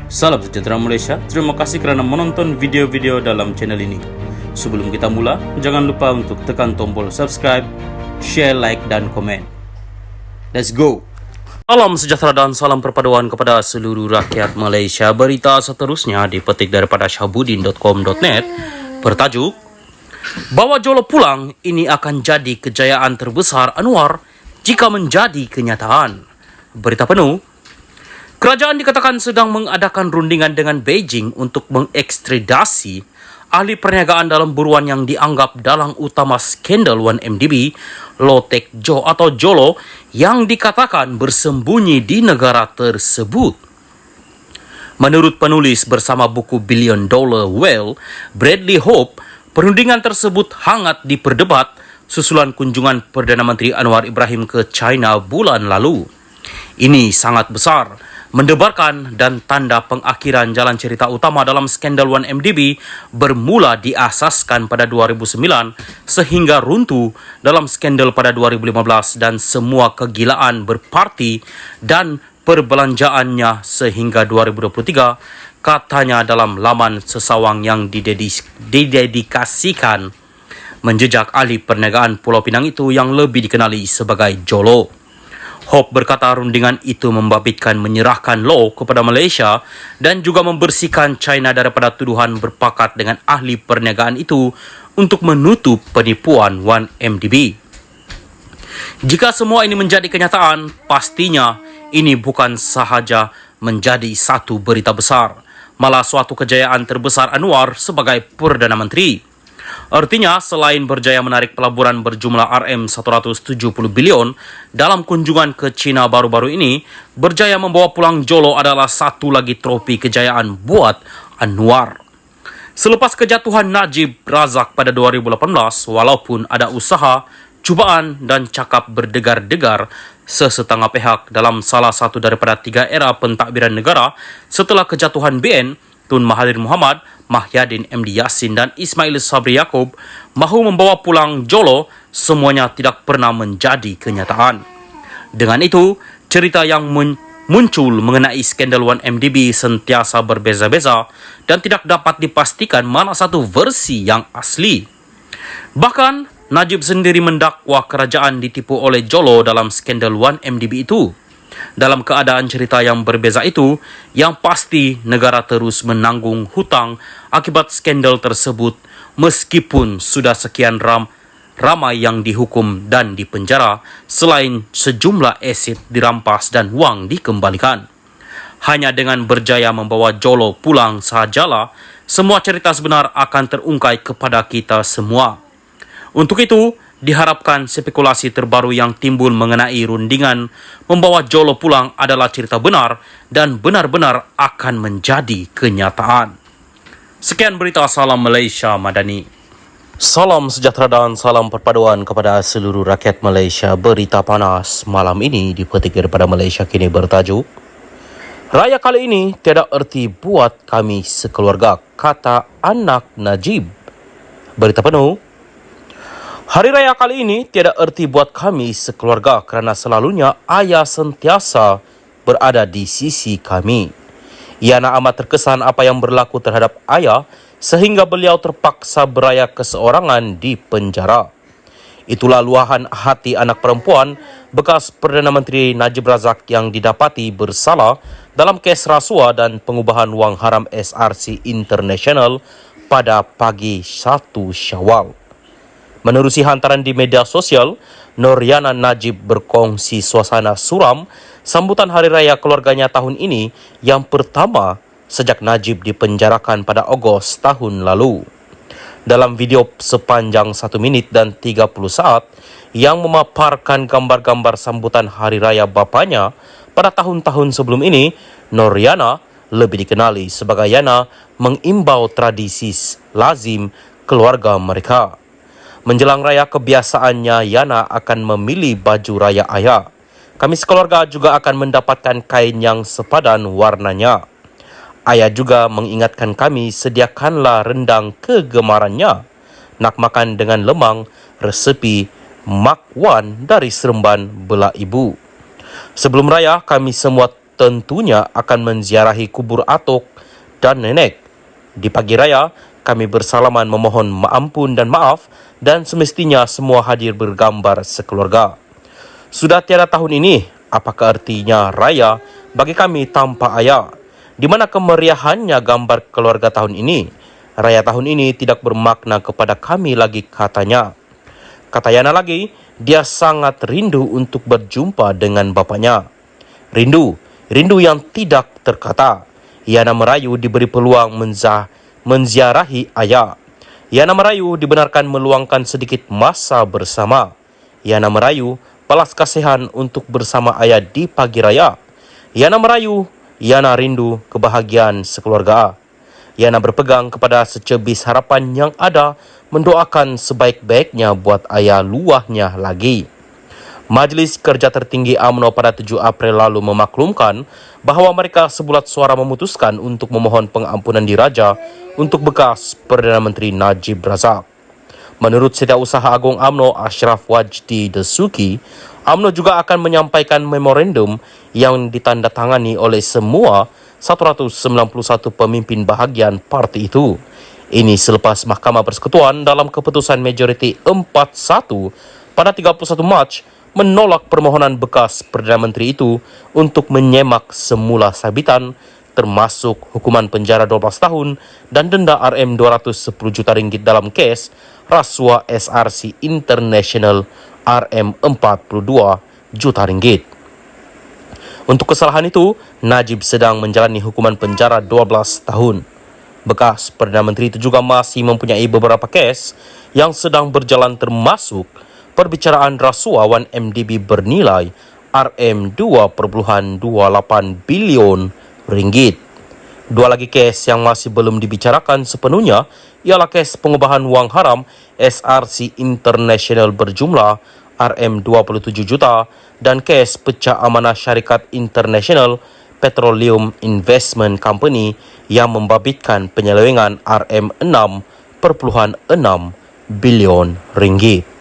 Salam sejahtera Malaysia, terima kasih kerana menonton video-video dalam channel ini. Sebelum kita mula, jangan lupa untuk tekan tombol subscribe, share, like dan komen. Let's go! Salam sejahtera dan salam perpaduan kepada seluruh rakyat Malaysia. Berita seterusnya dipetik daripada syahbudin.com.net bertajuk Bawa Jolo pulang, ini akan jadi kejayaan terbesar Anwar jika menjadi kenyataan. Berita penuh. Kerajaan dikatakan sedang mengadakan rundingan dengan Beijing untuk mengekstradisi ahli perniagaan dalam buruan yang dianggap dalang utama skandal 1MDB, Low Tech Joe atau Jolo, yang dikatakan bersembunyi di negara tersebut. Menurut penulis bersama buku Billion Dollar Whale, Bradley Hope, perundingan tersebut hangat diperdebat susulan kunjungan Perdana Menteri Anwar Ibrahim ke China bulan lalu. Ini sangat besar, mendebarkan dan tanda pengakhiran jalan cerita utama dalam skandal 1MDB bermula diasaskan pada 2009 sehingga runtuh dalam skandal pada 2015 dan semua kegilaan berparti dan perbelanjaannya sehingga 2023, katanya dalam laman sesawang yang didedikasikan menjejak ahli perniagaan Pulau Pinang itu yang lebih dikenali sebagai Jolo. Hope berkata rundingan itu membabitkan menyerahkan Law kepada Malaysia dan juga membersihkan China daripada tuduhan berpakat dengan ahli perniagaan itu untuk menutup penipuan 1MDB. Jika semua ini menjadi kenyataan, pastinya ini bukan sahaja menjadi satu berita besar, malah suatu kejayaan terbesar Anwar sebagai Perdana Menteri. Artinya, selain berjaya menarik pelaburan berjumlah RM170 bilion dalam kunjungan ke China baru-baru ini, berjaya membawa pulang Jolo adalah satu lagi trofi kejayaan buat Anwar. Selepas kejatuhan Najib Razak pada 2018, walaupun ada usaha, cubaan dan cakap berdegar-degar sesetengah pihak dalam salah satu daripada 3 era pentadbiran negara setelah kejatuhan BN, Tun Mahathir Mohamad, Mahyadin MD Yassin dan Ismail Sabri Yaakob mahu membawa pulang Jolo, semuanya tidak pernah menjadi kenyataan. Dengan itu, cerita yang muncul mengenai skandal 1MDB sentiasa berbeza-beza dan tidak dapat dipastikan mana satu versi yang asli. Bahkan, Najib sendiri mendakwa kerajaan ditipu oleh Jolo dalam skandal 1MDB itu. Dalam keadaan cerita yang berbeza itu, yang pasti negara terus menanggung hutang akibat skandal tersebut meskipun sudah sekian ramai yang dihukum dan dipenjara selain sejumlah aset dirampas dan wang dikembalikan. Hanya dengan berjaya membawa Jolo pulang sahajalah semua cerita sebenar akan terungkai kepada kita semua. Untuk itu, diharapkan spekulasi terbaru yang timbul mengenai rundingan membawa Jolo pulang adalah cerita benar dan benar-benar akan menjadi kenyataan. Sekian berita, salam Malaysia Madani. Salam sejahtera dan salam perpaduan kepada seluruh rakyat Malaysia. Berita panas malam ini dipetik daripada Malaysia Kini bertajuk Raya kali ini tiada erti buat kami sekeluarga, kata anak Najib. Berita penuh. Hari raya kali ini tiada erti buat kami sekeluarga kerana selalunya ayah sentiasa berada di sisi kami. Yana amat terkesan apa yang berlaku terhadap ayah sehingga beliau terpaksa beraya keseorangan di penjara. Itulah luahan hati anak perempuan bekas Perdana Menteri Najib Razak yang didapati bersalah dalam kes rasuah dan pengubahan wang haram SRC International pada pagi 1 Syawal. Menerusi hantaran di media sosial, Noriana Najib berkongsi suasana suram sambutan hari raya keluarganya tahun ini yang pertama sejak Najib dipenjarakan pada Ogos tahun lalu. Dalam video sepanjang 1 minit dan 30 saat yang memaparkan gambar-gambar sambutan hari raya bapanya pada tahun-tahun sebelum ini, Noriana, lebih dikenali sebagai Yana, mengimbau tradisi lazim keluarga mereka. Menjelang raya kebiasaannya, Yana akan memilih baju raya ayah. Kami sekeluarga juga akan mendapatkan kain yang sepadan warnanya. Ayah juga mengingatkan kami sediakanlah rendang kegemarannya. Nak makan dengan lemang, resepi, makwan dari Seremban Belah Ibu. Sebelum raya, kami semua tentunya akan menziarahi kubur atuk dan nenek. Di pagi raya, kami bersalaman memohon ampun dan maaf dan semestinya semua hadir bergambar sekeluarga. Sudah tiada tahun ini, apakah artinya raya bagi kami tanpa ayah? Di mana kemeriahannya gambar keluarga tahun ini? Raya tahun ini tidak bermakna kepada kami lagi, katanya. Kata Yana lagi, dia sangat rindu untuk berjumpa dengan bapaknya. Rindu yang tidak terkata. Yana merayu diberi peluang menziarahi ayah. Yana merayu dibenarkan meluangkan sedikit masa bersama. Yana merayu balas kasihan untuk bersama ayah di pagi raya. Yana merayu, Yana rindu kebahagiaan sekeluarga. Yana berpegang kepada secebis harapan yang ada, mendoakan sebaik-baiknya buat ayah luahnya lagi. Majlis Kerja Tertinggi UMNO pada 7 April lalu memaklumkan bahawa mereka sebulat suara memutuskan untuk memohon pengampunan diraja untuk bekas Perdana Menteri Najib Razak. Menurut Setiausaha Agung UMNO Ashraf Wajdi Dasuki, UMNO juga akan menyampaikan memorandum yang ditandatangani oleh semua 191 pemimpin bahagian parti itu. Ini selepas Mahkamah Persekutuan dalam keputusan majoriti 4-1 pada 31 Mac menolak permohonan bekas Perdana Menteri itu untuk menyemak semula sabitan termasuk hukuman penjara 12 tahun dan denda RM210 juta ringgit dalam kes rasuah SRC International RM42 juta ringgit. Untuk kesalahan itu, Najib sedang menjalani hukuman penjara 12 tahun. Bekas Perdana Menteri itu juga masih mempunyai beberapa kes yang sedang berjalan termasuk perbicaraan rasuah 1MDB bernilai RM2.28 bilion ringgit. Dua lagi kes yang masih belum dibicarakan sepenuhnya ialah kes pengubahan wang haram SRC International berjumlah RM27 juta dan kes pecah amanah syarikat International Petroleum Investment Company yang membabitkan penyelewengan RM6.6 bilion ringgit.